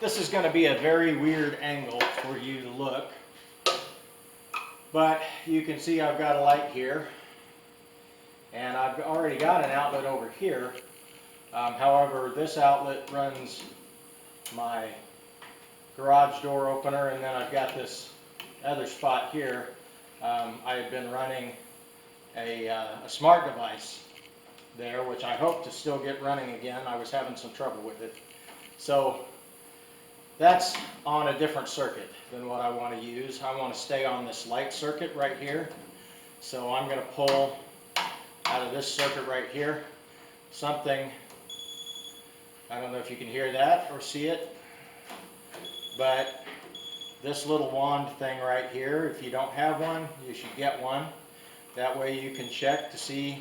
This is going to be a very weird angle for you to look, but you can see I've got a light here, and I've already got an outlet over here. However, this outlet runs my garage door opener, and then I've got this other spot here. I had been running a smart device there, which I hope to still get running again. I was having some trouble with it. So that's on a different circuit than what I want to use. I want to stay on this light circuit right here. So I'm going to pull out of this circuit right here something, I don't know if you can hear that or see it, but this little wand thing right here, if you don't have one, you should get one. That way you can check to see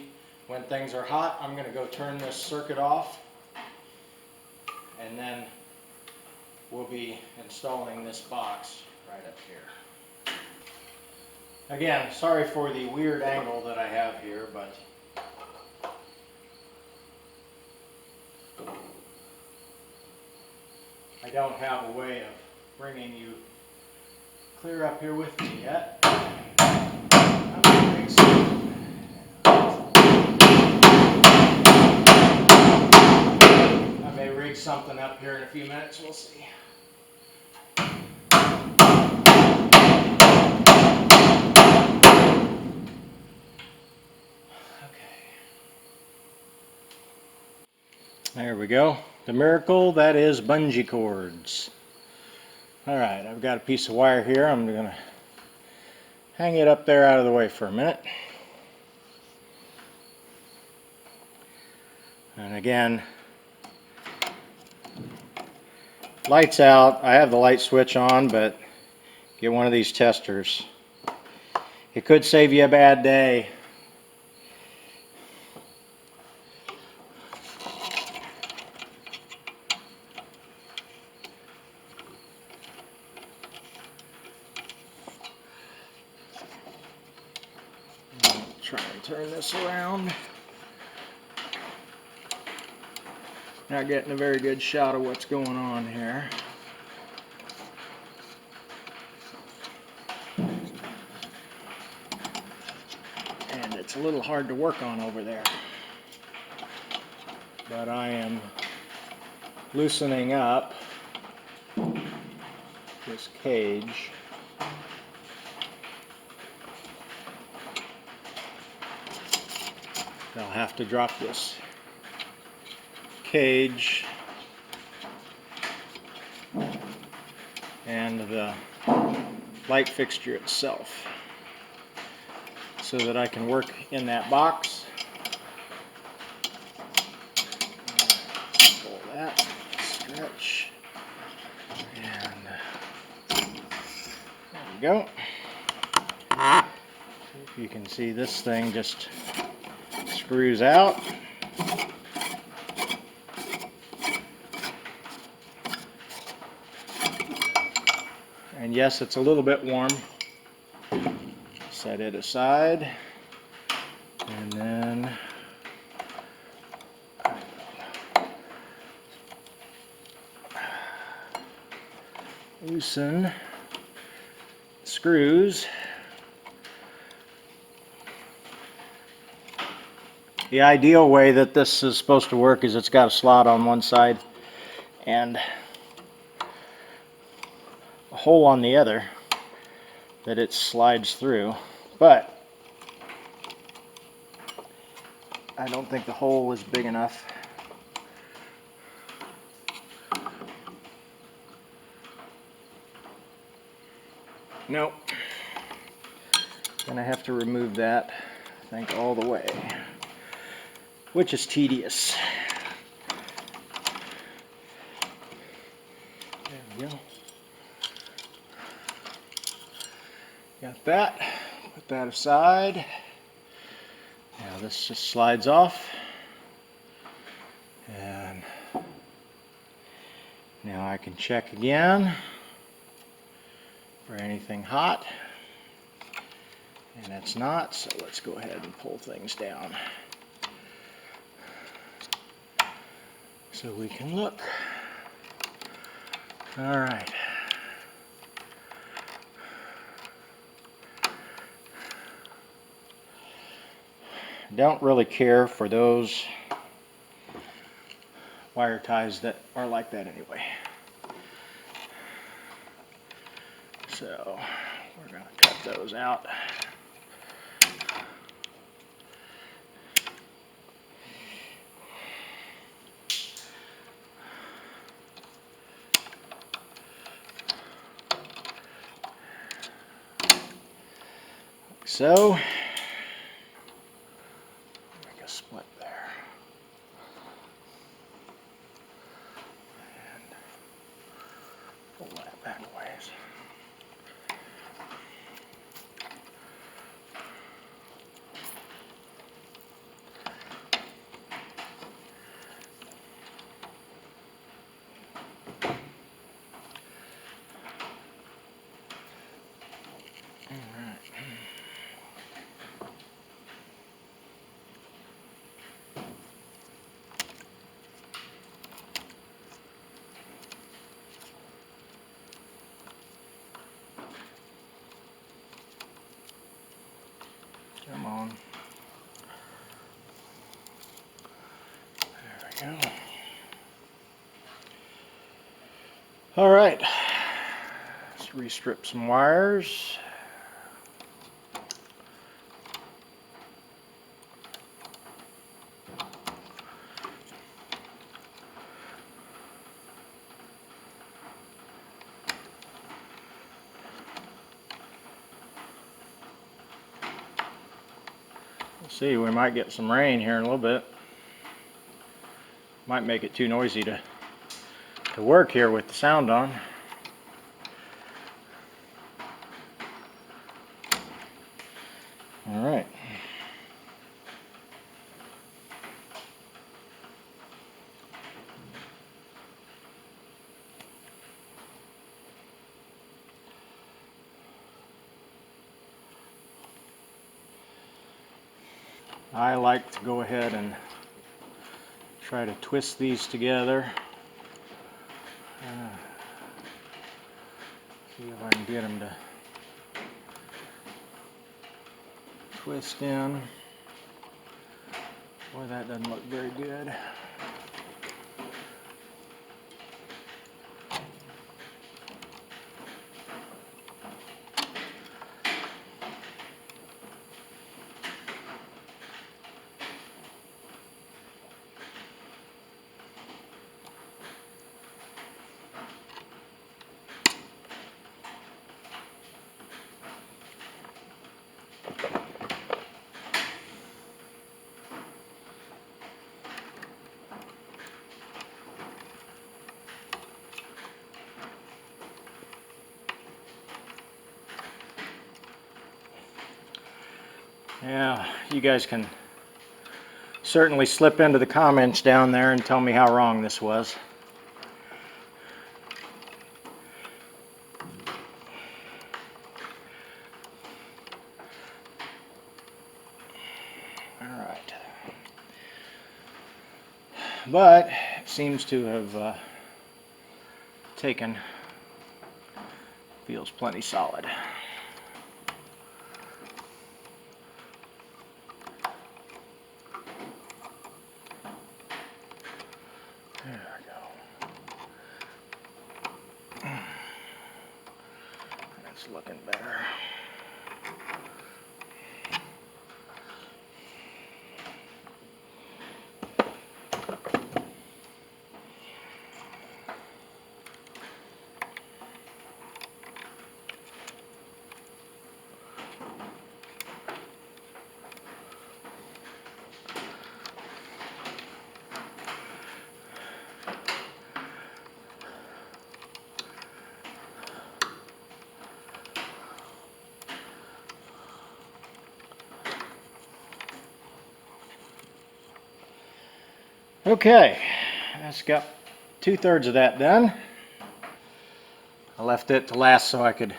when things are hot. I'm going to go turn this circuit off, and then we'll be installing this box right up here. Again, sorry for the weird angle that I have here, but I don't have a way of bringing you clear up here with me yet. I may rig something up here in a few minutes, we'll see. There we go. The miracle that is bungee cords. Alright, I've got a piece of wire here. I'm going to hang it up there out of the way for a minute. And again, lights out. I have the light switch on, but get one of these testers. It could save you a bad day. Try and turn this around. Not getting a very good shot of what's going on here. And it's a little hard to work on over there. But I am loosening up this cage. I'll have to drop this cage and the light fixture itself so that I can work in that box. Pull that, stretch, and there we go. If you can see, this thing just screws out. And yes, it's a little bit warm. Set it aside, and then loosen screws. The ideal way that this is supposed to work is it's got a slot on one side and a hole on the other that it slides through, but I don't think the hole is big enough. Nope. Gonna have to remove that, I think, all the way, which is tedious. There we go. Got that. Put that aside. Now this just slides off. And now I can check again for anything hot. And it's not, so let's go ahead and pull things down so we can look. All right. Don't really care for those wire ties that are like that anyway. So we're going to cut those out. Like so. Make a split there. And pull that back a ways. Come on. There we go. All right. Let's restrip some wires. Let's see, we might get some rain here in a little bit. Might make it too noisy to work here with the sound on. All right. I like to go ahead and try to twist these together. See if I can get them to twist in. Boy, that doesn't look very good. Yeah, you guys can certainly slip into the comments down there and tell me how wrong this was. All right. But it seems to have taken, feels plenty solid. There we go. That's looking better. Okay, that's got 2/3 of that done. I left it to last so I could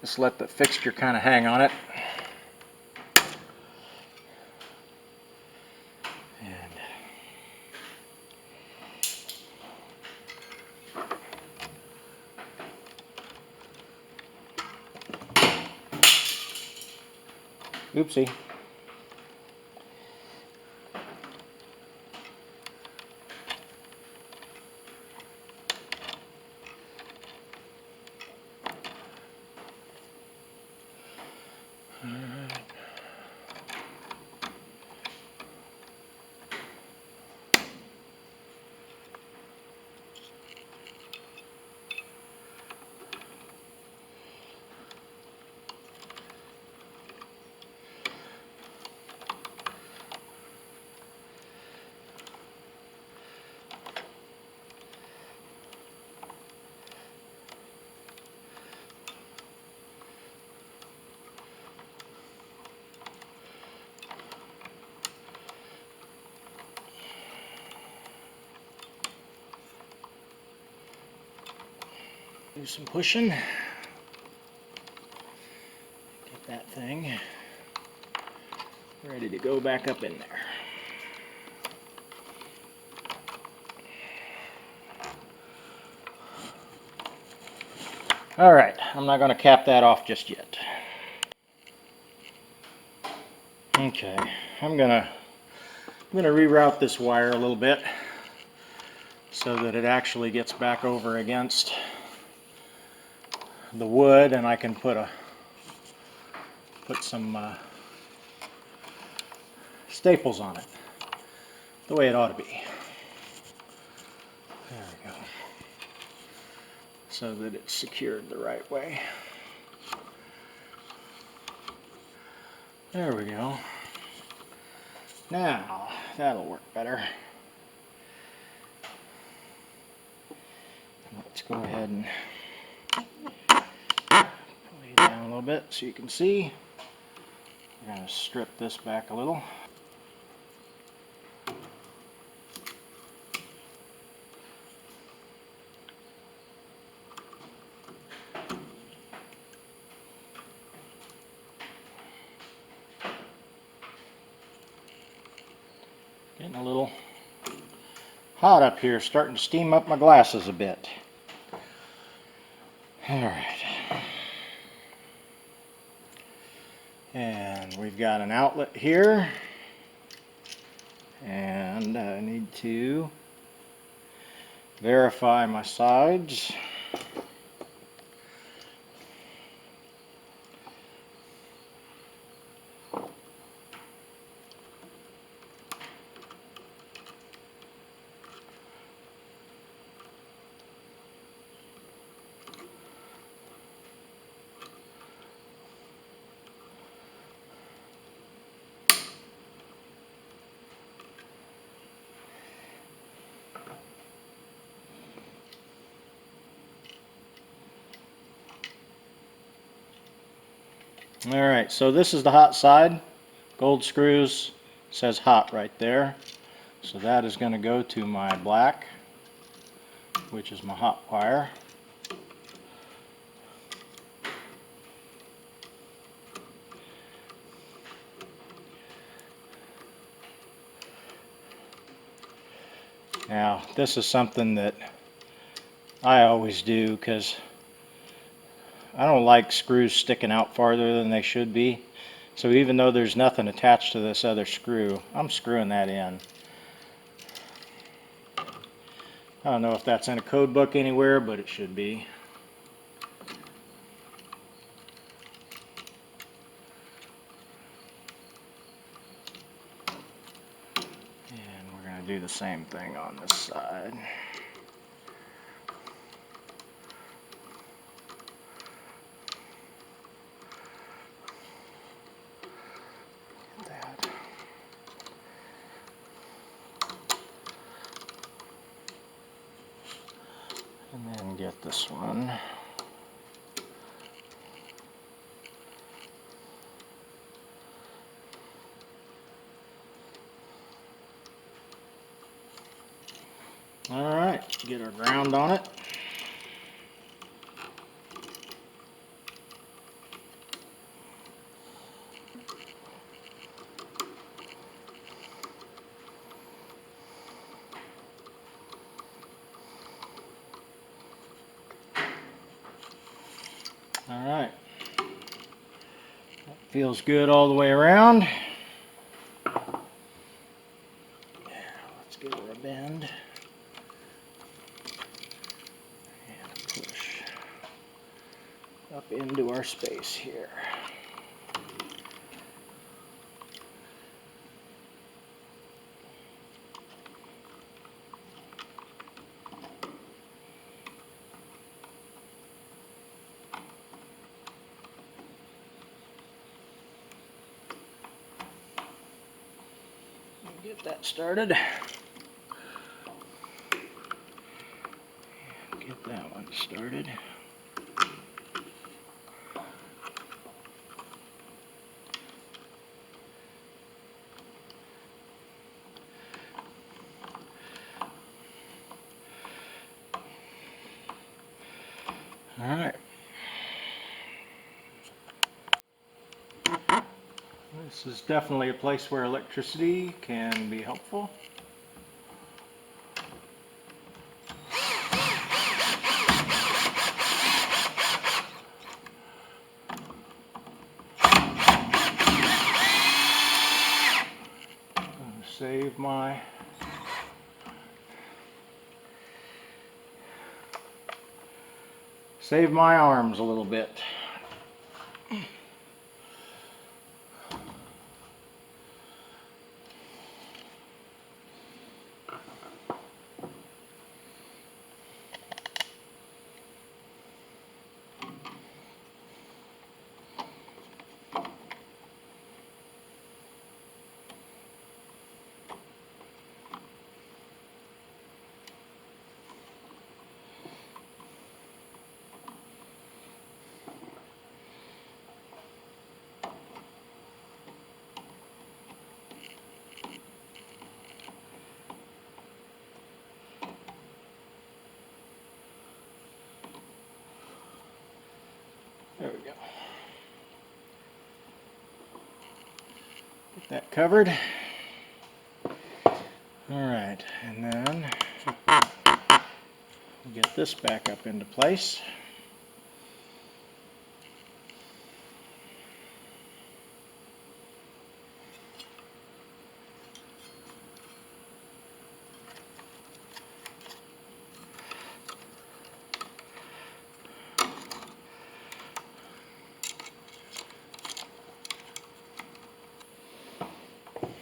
just let the fixture kind of hang on it. And Oopsie. Do some pushing. Get that thing ready to go back up in there. All right, I'm not going to cap that off just yet. Okay, I'm gonna reroute this wire a little bit so that it actually gets back over against the wood, and I can put some staples on it the way it ought to be. There we go. So that it's secured the right way. There we go. Now, that'll work better. Let's go ahead and lay it down a little bit so you can see. We're going to strip this back a little. Getting a little hot up here, starting to steam up my glasses a bit. Alright. And we've got an outlet here. And I need to verify my sides. Alright, so this is the hot side. Gold screws, says hot right there. So that is going to go to my black, which is my hot wire. Now, this is something that I always do because I don't like screws sticking out farther than they should be. So even though there's nothing attached to this other screw, I'm screwing that in. I don't know if that's in a code book anywhere, but it should be. And we're going to do the same thing on this side. And then get this one. Alright, get our ground on it. Alright, Feels good all the way around. Let's give her a bend. And push up into our space here. Get that started. Get that one started. All right. This is definitely a place where electricity can be helpful. Save my arms a little bit. There we go. Get that covered. Alright, and then get this back up into place.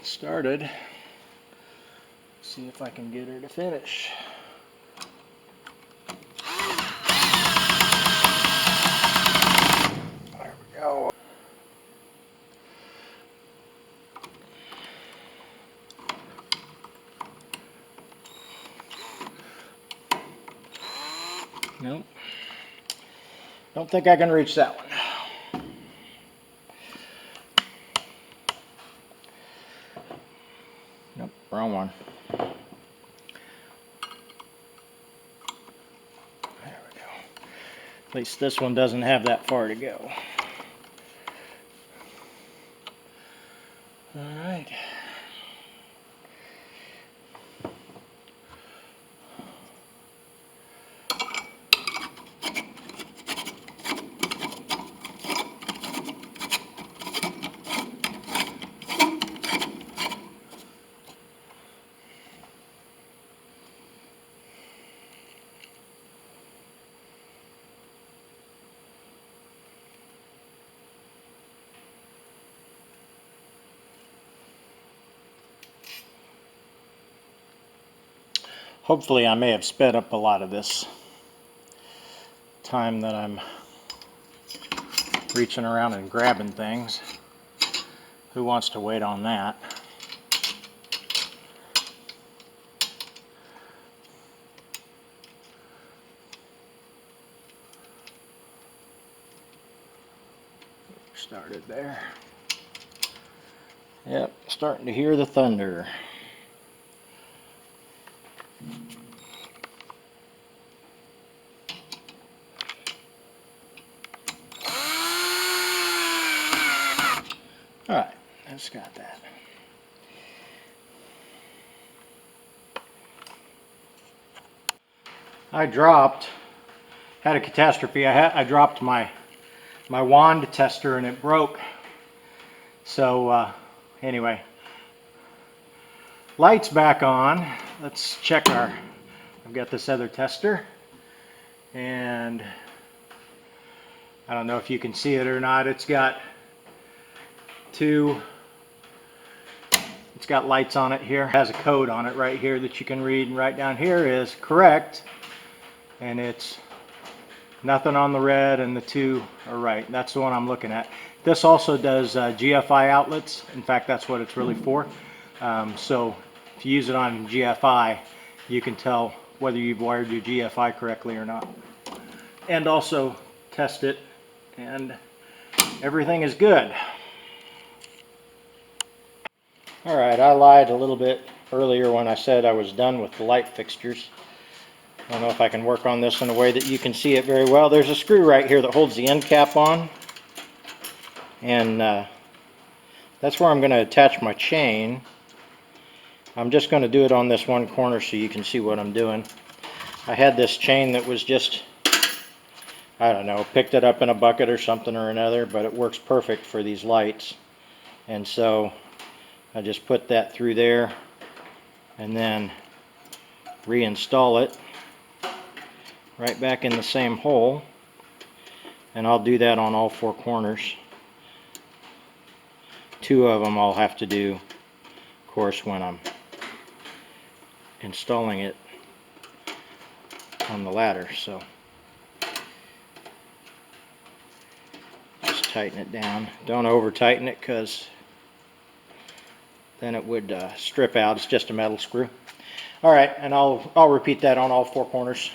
Started. See if I can get her to finish. There we go. Nope. Don't think I can reach that one. Nope, wrong one. There we go. At least this one doesn't have that far to go. All right. Hopefully I may have sped up a lot of this time that I'm reaching around and grabbing things. Who wants to wait on that? Started there. Yep, starting to hear the thunder. All right, that's got that. I had a catastrophe. I dropped my wand tester and it broke So anyway, lights back on. Let's check our, I've got this other tester, and I don't know if you can see it or not. It's got it's got lights on it here. It has a code on it right here that you can read, and right down here is correct, and it's nothing on the red and the 2 are right. That's the one I'm looking at. This also does GFI outlets. In fact, that's what it's really for. So if you use it on GFI, you can tell whether you've wired your GFI correctly or not. And also test it, and everything is good. All right, I lied a little bit earlier when I said I was done with the light fixtures. I don't know if I can work on this in a way that you can see it very well. There's a screw right here that holds the end cap on, and that's where I'm going to attach my chain. I'm just going to do it on this one corner so you can see what I'm doing. I had this chain that was just, I don't know, picked it up in a bucket or something or another, but it works perfect for these lights. And so I just put that through there and then reinstall it right back in the same hole, and I'll do that on all 4 corners. 2 of them I'll have to do, of course, when I'm installing it on the ladder. So just tighten it down. Don't over tighten it, because then it would strip out. It's just a metal screw. All right, and I'll repeat that on all 4 corners.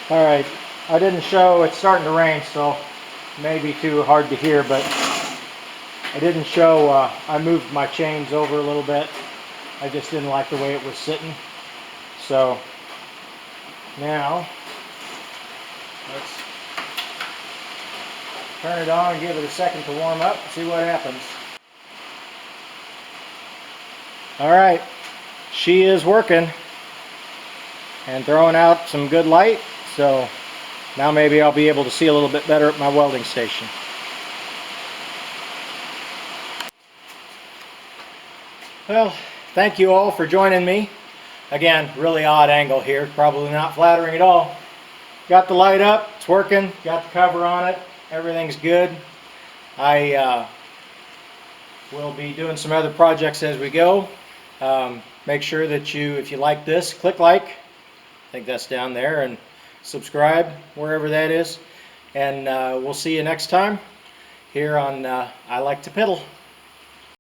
All right, I didn't show, it's starting to rain, so it may be too hard to hear, but I didn't show, I moved my chains over a little bit. I just didn't like the way it was sitting. So now let's turn it on and give it a second to warm up and see what happens. All right, she is working and throwing out some good light. So now maybe I'll be able to see a little bit better at my welding station. Well, thank you all for joining me. Again, really odd angle here, probably not flattering at all. Got the light up, it's working, got the cover on it, everything's good. I will be doing some other projects as we go. Make sure that if you like this, click like, I think that's down there, and subscribe wherever that is. And we'll see you next time here on I Like to Piddle.